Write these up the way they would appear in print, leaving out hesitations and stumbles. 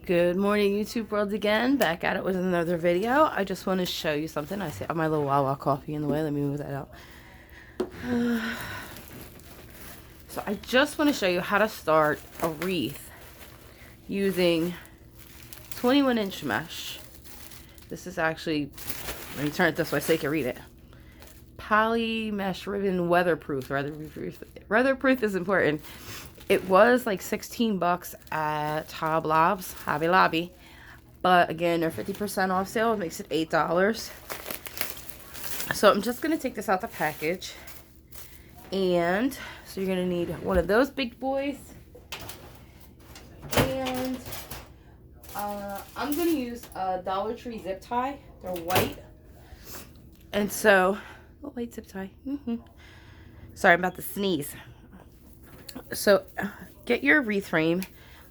Good morning, YouTube world again. Back at it with another video. I just want to show you something. I see my little Wawa coffee in the way. Let me move that out. So I just want to show you how to start a wreath using 21-inch mesh. This is actually, let me turn it this way so you can read it. Poly mesh ribbon weatherproof. Weatherproof is important. It was like 16 bucks at Hobby Lobby. But again, they're 50% off sale. It makes it $8. So I'm just going to take this out the package. And so you're going to need one of those big boys. And I'm going to use a Dollar Tree zip tie. They're white. And so, oh, white zip tie. Sorry, I'm about to sneeze. So get your wreath frame.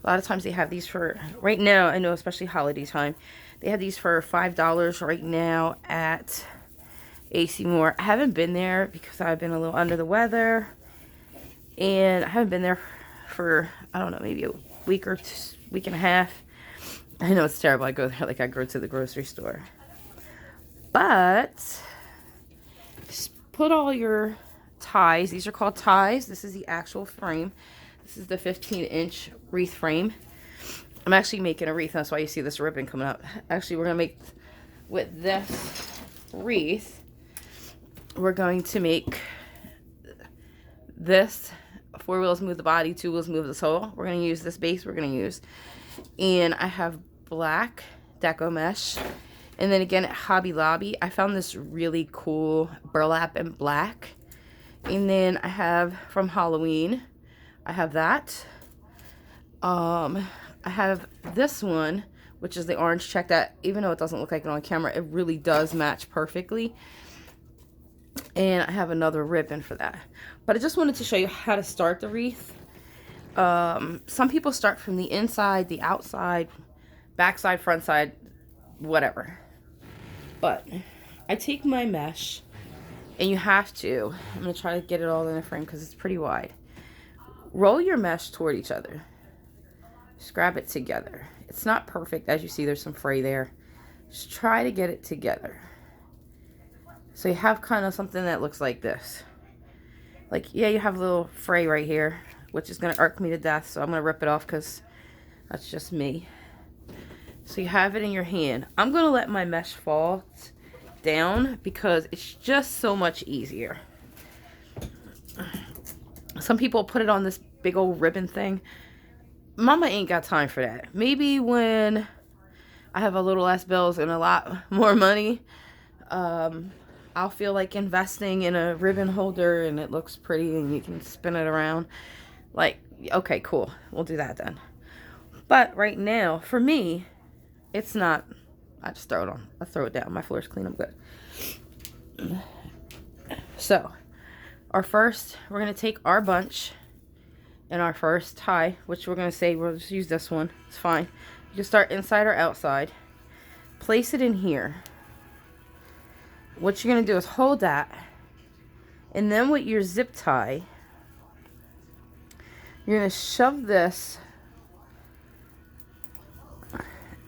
A lot of times they have these for, right now, I know especially holiday time, they have these for $5 right now at AC Moore. I haven't been there because I've been a little under the weather, and I haven't been there for, I don't know, maybe a week or week and a half. I know it's terrible. I go there like I go to the grocery store. But just put all your ties. These are called ties. This is the actual frame. This is the 15-inch wreath frame. I'm actually making a wreath. That's why you see this ribbon coming up. Actually, we're going to make, with this wreath, we're going to make this 4 wheels move the body, 2 wheels move the soul. We're going to use this base we're going to use. And I have black deco mesh. And then again at Hobby Lobby, I found this really cool burlap in black. And then I have from Halloween, I have that. I have this one, which is the orange check that, even though it doesn't look like it on camera, it really does match perfectly. And I have another ribbon for that. But I just wanted to show you how to start the wreath. Some people start from the inside, the outside, backside, front side, whatever. But I take my mesh. And you have to, I'm going to try to get it all in the frame because it's pretty wide. Roll your mesh toward each other. Just grab it together. It's not perfect. As you see, there's some fray there. Just try to get it together. So you have kind of something that looks like this. Like, yeah, you have a little fray right here, which is going to irk me to death. So I'm going to rip it off because that's just me. So you have it in your hand. I'm going to let my mesh fall down because it's just so much easier. Some people put it on this big old ribbon thing. Mama ain't got time for that. Maybe when I have a little less bills and a lot more money, I'll feel like investing in a ribbon holder and it looks pretty and you can spin it around. Like, okay, cool, we'll do that then. But right now, for me, it's not. I just throw it on. I throw it down. My floor's clean. I'm good. So, we're going to take our bunch and our first tie, which we're going to say we'll just use this one. It's fine. You can start inside or outside. Place it in here. What you're going to do is hold that. And then with your zip tie, you're going to shove this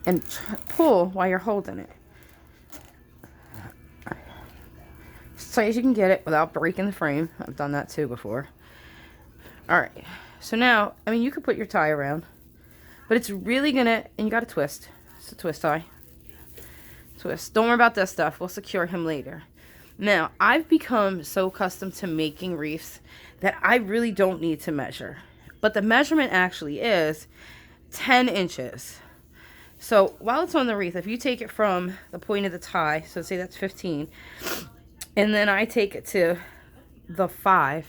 and pull while you're holding it. As tight as you can get it without breaking the frame. I've done that too before. Alright. So now, I mean, you could put your tie around. But it's really gonna, and you gotta twist. It's a twist tie. Twist. Don't worry about this stuff. We'll secure him later. Now, I've become so accustomed to making wreaths that I really don't need to measure. But the measurement actually is 10 inches. So while it's on the wreath, if you take it from the point of the tie, so say that's 15, and then I take it to the 5,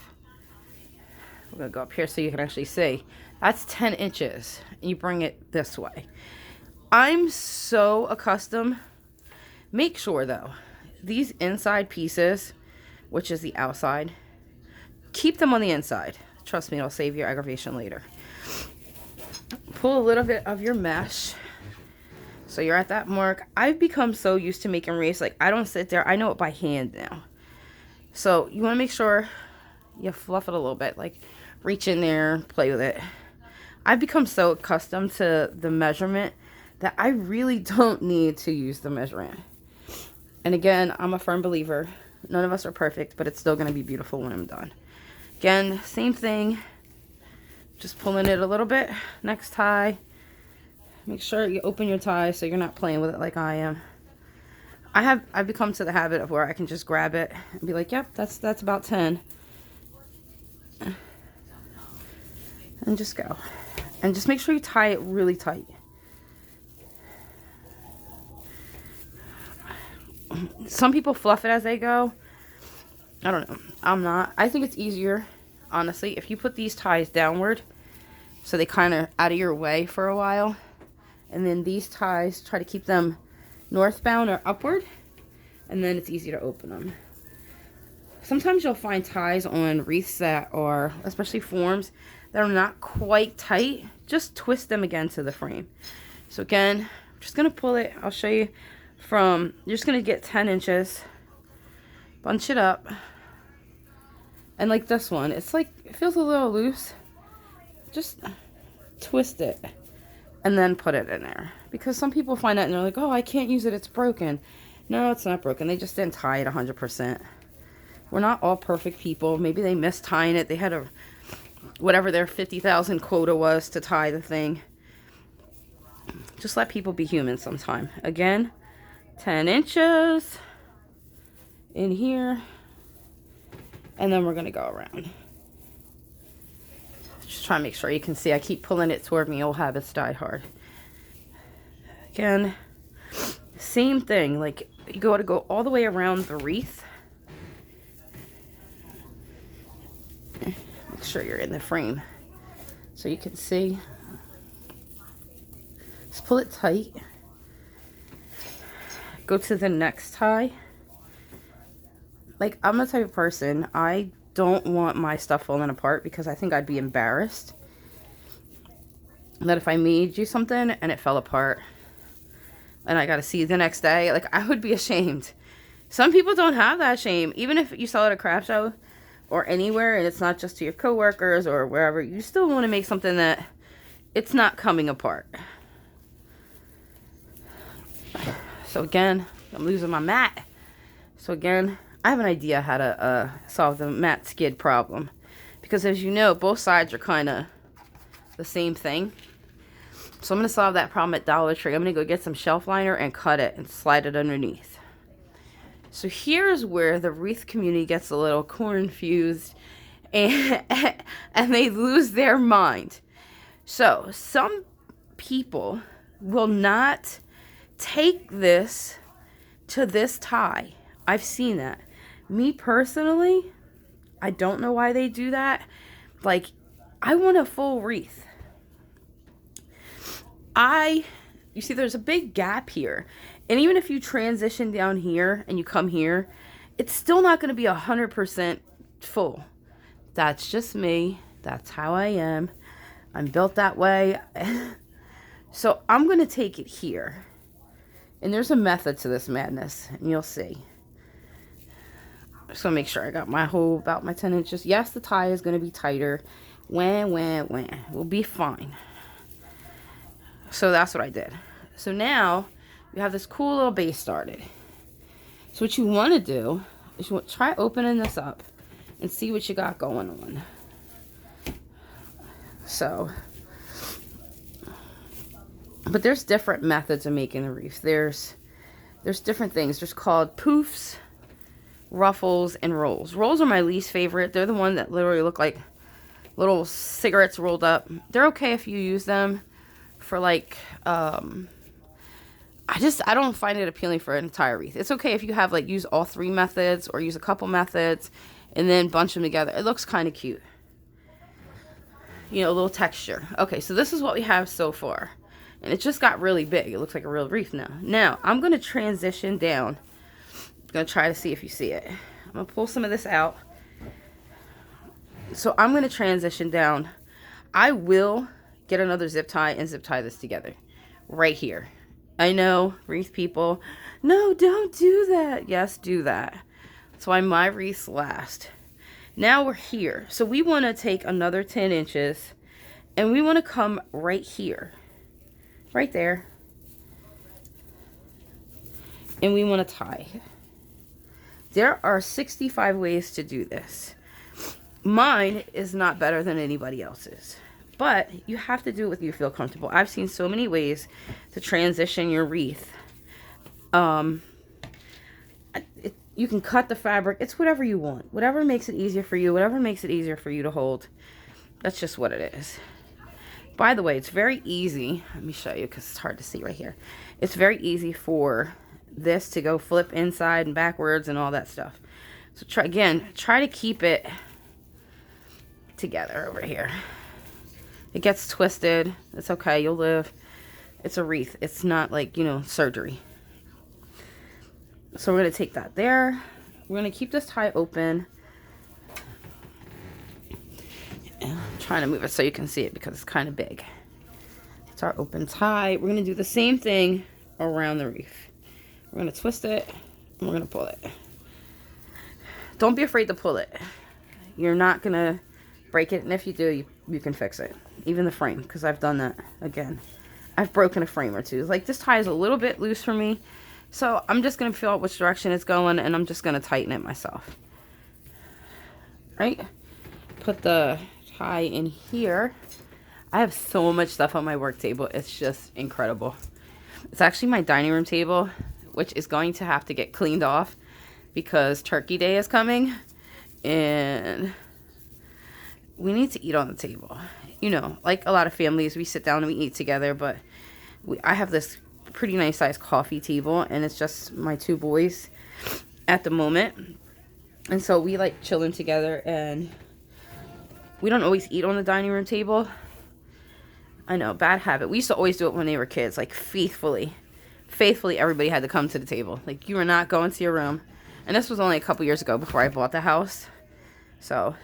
we're going to go up here so you can actually see, that's 10 inches, and you bring it this way. I'm so accustomed. Make sure, though, these inside pieces, which is the outside, keep them on the inside. Trust me, it'll save your aggravation later. Pull a little bit of your mesh. So you're at that mark. I've become so used to making wreaths. Like, I don't sit there. I know it by hand now. So you want to make sure you fluff it a little bit. Like, reach in there, play with it. I've become so accustomed to the measurement that I really don't need to use the measurement. And again, I'm a firm believer. None of us are perfect, but it's still going to be beautiful when I'm done. Again, same thing. Just pulling it a little bit. Next tie. Make sure you open your tie so you're not playing with it like I am. I've become to the habit of where I can just grab it and be like, yep, that's about 10. And just go. And just make sure you tie it really tight. Some people fluff it as they go. I don't know. I'm not. I think it's easier, honestly, if you put these ties downward so they kind of out of your way for a while. And then these ties, try to keep them northbound or upward. And then it's easy to open them. Sometimes you'll find ties on wreaths that are, especially forms, that are not quite tight. Just twist them again to the frame. So again, I'm just going to pull it. I'll show you from, you're just going to get 10 inches. Bunch it up. And like this one, it's like, it feels a little loose. Just twist it. And then put it in there. Because some people find that and they're like, oh, I can't use it, it's broken. No, it's not broken. They just didn't tie it 100%. We're not all perfect people. Maybe they missed tying it. They had a, whatever their 50,000 quota was to tie the thing. Just let people be human sometime. Again, 10 inches in here. And then we're going to go around. Just try to make sure you can see. I keep pulling it toward me. Old habits die hard. Again, same thing. Like, you got to go all the way around the wreath. Make sure you're in the frame so you can see. Just pull it tight. Go to the next tie. Like, I'm the type of person, I don't want my stuff falling apart because I think I'd be embarrassed that if I made you something and it fell apart and I got to see you the next day, like, I would be ashamed. Some people don't have that shame. Even if you sell at a craft show or anywhere and it's not just to your coworkers or wherever, you still want to make something that it's not coming apart. So again, I'm losing my mat. So again, I have an idea how to solve the mat skid problem. Because as you know, both sides are kind of the same thing. So I'm going to solve that problem at Dollar Tree. I'm going to go get some shelf liner and cut it and slide it underneath. So here's where the wreath community gets a little confused and they lose their mind. So some people will not take this to this tie. I've seen that. Me personally, I don't know why they do that. Like, I want a full wreath. You see, there's a big gap here. And even if you transition down here and you come here, it's still not going to be 100% full. That's just me. That's how I am. I'm built that way. So I'm going to take it here. And there's a method to this madness, and you'll see. Just going to make sure I got my hole about my 10 inches. Yes, the tie is going to be tighter. We'll be fine. So that's what I did. So now you have this cool little base started. So what you want to do is you want to try opening this up and see what you got going on. So, but there's different methods of making the wreath. There's different things. There's called poofs, ruffles, and rolls. Rolls are my least favorite. They're the one that literally look like little cigarettes rolled up. They're okay if you use them for like, I don't find it appealing for an entire wreath. It's okay if you have like use all three methods or use a couple methods and then bunch them together. It looks kind of cute. You know, a little texture. Okay, so this is what we have so far. And it just got really big. It looks like a real wreath now. Now, I'm going to transition down. I'm going to try to see if you see it. I'm going to pull some of this out. So I'm going to transition down. I will get another zip tie and zip tie this together. Right here. I know, wreath people. No, don't do that. Yes, do that. That's why my wreaths last. Now we're here. So we want to take another 10 inches. And we want to come right here. Right there. and we want to tie. There are 65 ways to do this. Mine is not better than anybody else's, but you have to do it with you feel comfortable. I've seen so many ways to transition your wreath. You can cut the fabric. It's whatever you want. Whatever makes it easier for you. Whatever makes it easier for you to hold. That's just what it is. By the way, it's very easy. Let me show you because it's hard to see right here. It's very easy for this to go flip inside and backwards and all that stuff. So try to keep it together over here. It gets twisted. It's okay. You'll live. It's a wreath. It's not like, surgery. So we're going to take that there. We're going to keep this tie open. I'm trying to move it so you can see it because it's kind of big. It's our open tie. We're going to do the same thing around the wreath. We're going to twist it and we're going to pull it. Don't be afraid to pull it. You're not going to break it, and if you do, you can fix it. Even the frame, because I've done that again. I've broken a frame or two. Like, this tie is a little bit loose for me, so I'm just going to feel out which direction it's going, and I'm just going to tighten it myself. Right? Put the tie in here. I have so much stuff on my work table. It's just incredible. It's actually my dining room table, which is going to have to get cleaned off because Turkey Day is coming, and we need to eat on the table. Like a lot of families, we sit down and we eat together, but I have this pretty nice sized coffee table, and it's just my two boys at the moment. And so we like chilling together, and we don't always eat on the dining room table. I know, bad habit. We used to always do it when they were kids, like faithfully everybody had to come to the table. Like, you were not going to your room. And this was only a couple years ago before I bought the house. So,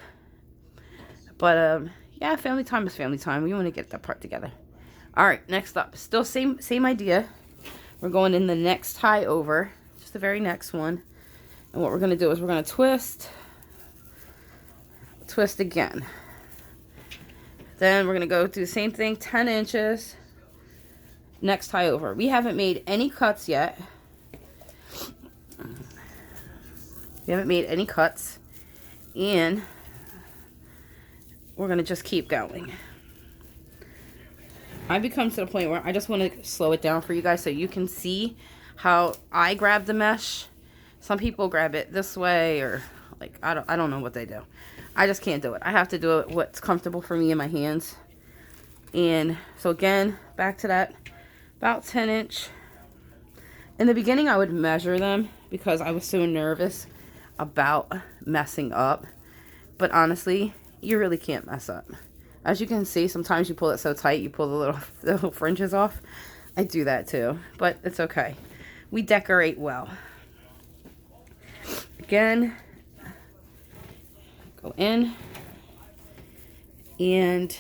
but yeah, family time is family time. We want to get that part together. All right, next up, still same idea. We're going in the next tie over, just the very next one. And what we're going to do is we're going to twist again. Then we're going to go do the same thing, 10 inches. Next tie over. We haven't made any cuts yet. And we're going to just keep going. I've become to the point where I just want to slow it down for you guys so you can see how I grab the mesh. Some people grab it this way, or like, I don't know what they do. I just can't do it. I have to do it what's comfortable for me in my hands. And so again, back to that, about 10 inch. In the beginning, I would measure them because I was so nervous about messing up. But honestly, you really can't mess up. As you can see, sometimes you pull it so tight, you pull the little fringes off. I do that too, but it's okay. We decorate well. Again, go in and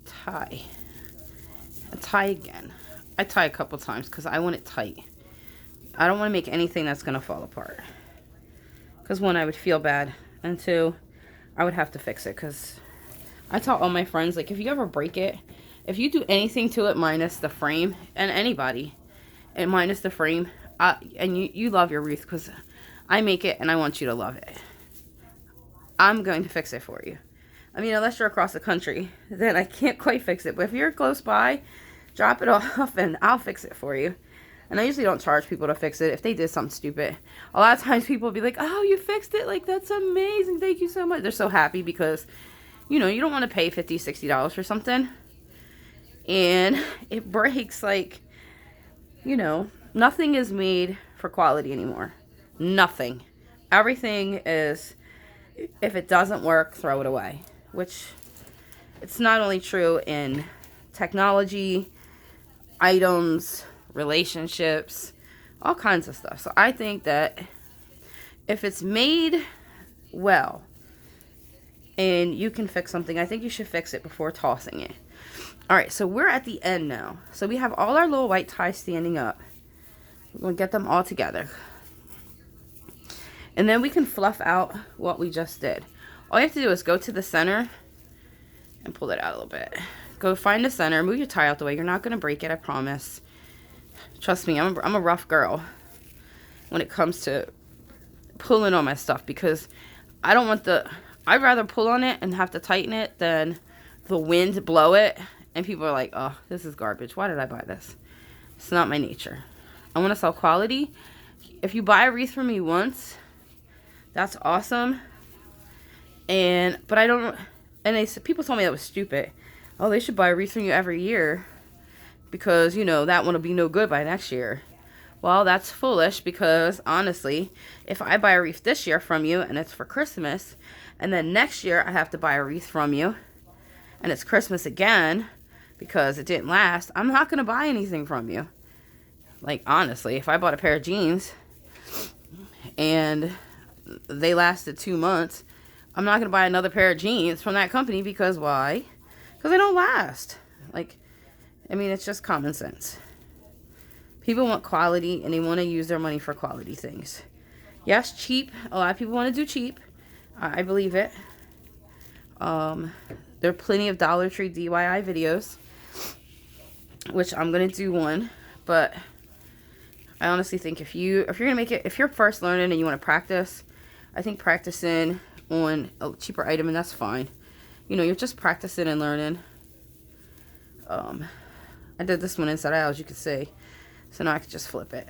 tie. And tie again. I tie a couple times because I want it tight. I don't want to make anything that's going to fall apart. Because one, I would feel bad. And two, I would have to fix it. Because I tell all my friends, like, if you ever break it, if you do anything to it minus the frame, and anybody, and minus the frame, and you love your wreath because I make it and I want you to love it, I'm going to fix it for you. I mean, unless you're across the country, then I can't quite fix it. But if you're close by, drop it off and I'll fix it for you. And I usually don't charge people to fix it if they did something stupid. A lot of times people will be like, oh, you fixed it? Like, that's amazing. Thank you so much. They're so happy because, you don't want to pay $50, $60 for something. And it breaks, like, nothing is made for quality anymore. Nothing. Everything is, if it doesn't work, throw it away. Which, it's not only true in technology, items, relationships, all kinds of stuff. So I think that if it's made well and you can fix something, I think you should fix it before tossing it. All right, so we're at the end now. So we have all our little white ties standing up. We're going to get them all together. And then we can fluff out what we just did. All you have to do is go to the center and pull it out a little bit. Go find the center, move your tie out the way. You're not going to break it, I promise. Trust me, I'm a rough girl when it comes to pulling on my stuff, because I don't want I'd rather pull on it and have to tighten it than the wind blow it and people are like, oh, this is garbage. Why did I buy this? It's not my nature. I want to sell quality. If you buy a wreath from me once, that's awesome. But I don't, and people told me that was stupid. Oh, they should buy a wreath from you every year because, you know, that one will be no good by next year. Well, that's foolish, because honestly, if I buy a wreath this year from you and it's for Christmas, and then next year I have to buy a wreath from you and it's Christmas again because it didn't last, I'm not going to buy anything from you. Like, honestly, if I bought a pair of jeans and they lasted 2 months, I'm not going to buy another pair of jeans from that company, because why? Because they don't last. Like, I mean, it's just common sense. People want quality, and they want to use their money for quality things. Yes, cheap. A lot of people want to do cheap. I believe it. There are plenty of Dollar Tree DIY videos, which I'm going to do one. But I honestly think if you're going to make it, if you're first learning and you want to practice, I think practicing on a cheaper item, and that's fine. You know, you're just practicing and learning. I did this one inside out, as you can see. So now I can just flip it.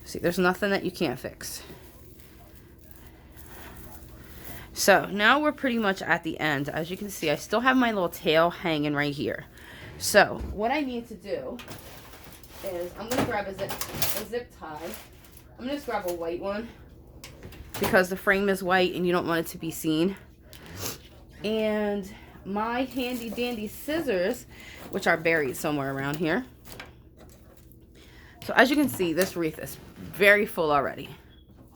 See, there's nothing that you can't fix. So now we're pretty much at the end. As you can see, I still have my little tail hanging right here. So what I need to do is I'm going to grab a zip tie. I'm going to just grab a white one because the frame is white and you don't want it to be seen. And my handy dandy scissors, which are buried somewhere around here. So as you can see, this wreath is very full already.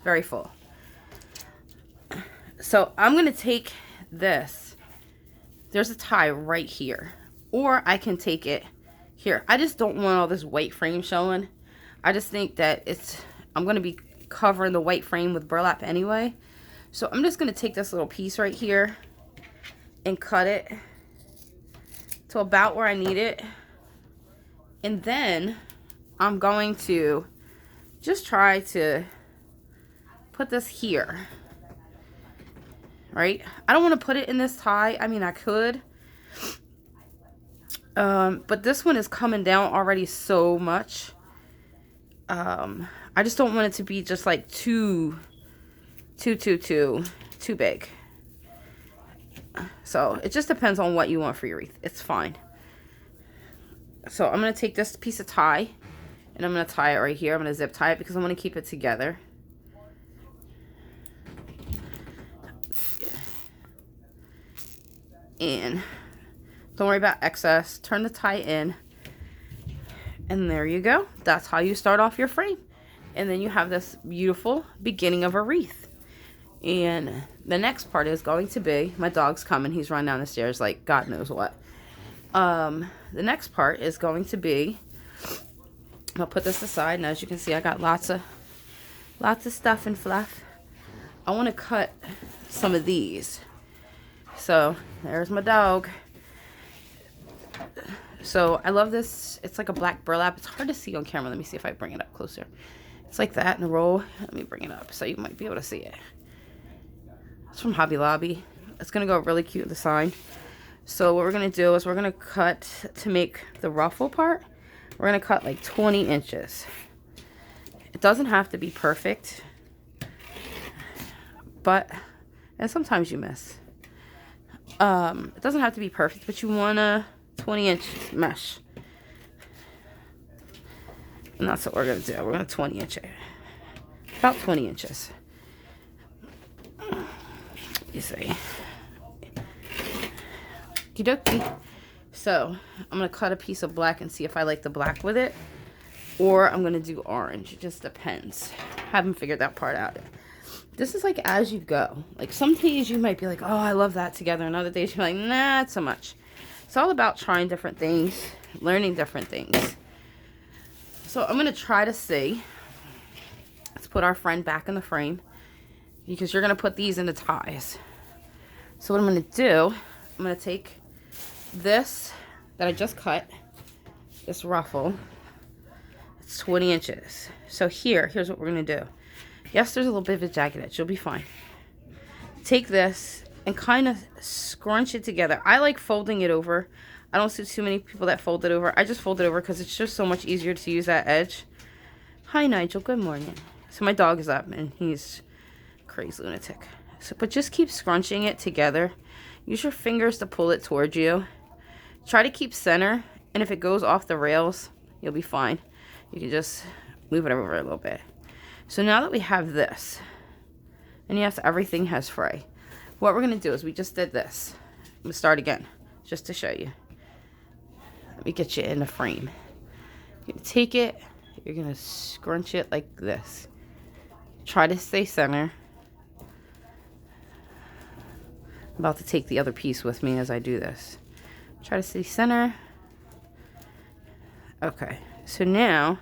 Very full. So I'm going to take this. There's a tie right here. Or I can take it here. I just don't want all this white frame showing. I just think that I'm going to be covering the white frame with burlap anyway. So I'm just going to take this little piece right here and cut it to about where I need it. And then I'm going to just try to put this here. Right? I don't want to put it in this tie. I mean, I could. But this one is coming down already so much. I just don't want it to be just like too big. So it just depends on what you want for your wreath. It's fine. So I'm going to take this piece of tie and I'm going to tie it right here. I'm going to zip tie it because I want to keep it together. And don't worry about excess. Turn the tie in. And there you go. That's how you start off your frame. And then you have this beautiful beginning of a wreath. And the next part is going to be, my dog's coming. He's running down the stairs like God knows what. The next part is going to be, I'll put this aside. And as you can see, I got lots of stuff and fluff. I want to cut some of these. So there's my dog. So I love this. It's like a black burlap. It's hard to see on camera. Let me see if I bring it up closer. It's like that in a roll. Let me bring it up so you might be able to see it. It's from Hobby Lobby. It's going to go really cute with the sign. So what we're going to do is we're going to cut, to make the ruffle part, we're going to cut like 20 inches. It doesn't have to be perfect. And sometimes you miss. It doesn't have to be perfect, but you want a 20-inch mesh. And that's what we're going to do. We're going to 20 inch it. About 20 inches. You see. Okey-dokey. So, I'm going to cut a piece of black and see if I like the black with it. Or I'm going to do orange. It just depends. Haven't figured that part out yet. This is like as you go. Like some days you might be like, oh, I love that together. And other days you're like, nah, not so much. It's all about trying different things, learning different things. So I'm going to try to see. Let's put our friend back in the frame because you're going to put these into ties. So what I'm going to do, I'm going to take this that I just cut, this ruffle, It's 20 inches. So here's what we're going to do. Yes, there's a little bit of a jagged edge. You'll be fine. Take this and kind of scrunch it together. I like folding it over. I don't see too many people that fold it over. I just fold it over because it's just so much easier to use that edge. Hi, Nigel. Good morning. So my dog is up and he's crazy lunatic. So, but just keep scrunching it together. Use your fingers to pull it towards you. Try to keep center. And if it goes off the rails, you'll be fine. You can just move it over a little bit. So now that we have this, and yes, everything has fray. What we're going to do is we just did this. I'm going to start again, just to show you. Let me get you in the frame. You're going to take it, you're going to scrunch it like this. Try to stay center. I'm about to take the other piece with me as I do this. Try to stay center. Okay, so now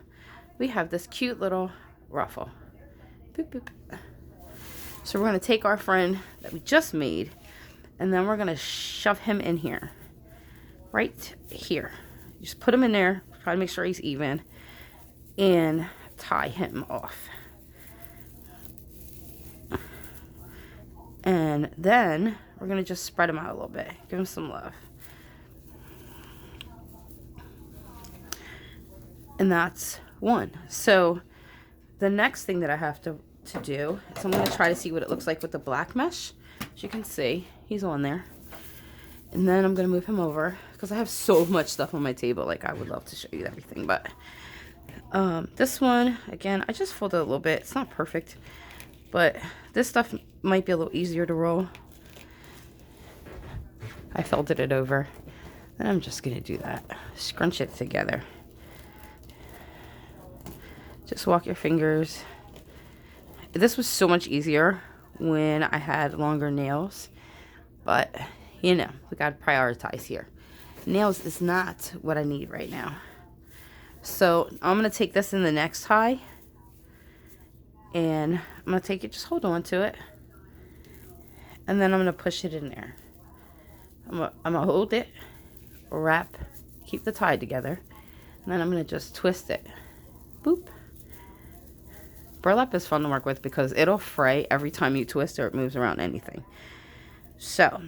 we have this cute little ruffle. Boop, boop. So we're going to take our friend that we just made, and then we're going to shove him in here. Right here. Just put him in there. Try to make sure he's even. And tie him off. And then we're going to just spread him out a little bit. Give him some love. And that's one. So the next thing that I have to do is I'm going to try to see what it looks like with the black mesh. As you can see, he's on there. And then I'm going to move him over because I have so much stuff on my table. Like, I would love to show you everything. But this one, again, I just folded a little bit. It's not perfect. But this stuff might be a little easier to roll. I folded it over. And I'm just going to do that. Scrunch it together. Just walk your fingers. This was so much easier when I had longer nails. But, you know, we got to prioritize here. Nails is not what I need right now. So, I'm going to take this in the next tie. And I'm going to take it, just hold on to it. And then I'm going to push it in there. I'm going to hold it, wrap, keep the tie together. And then I'm going to just twist it. Boop. Burlap is fun to work with because it'll fray every time you twist or it moves around anything. So,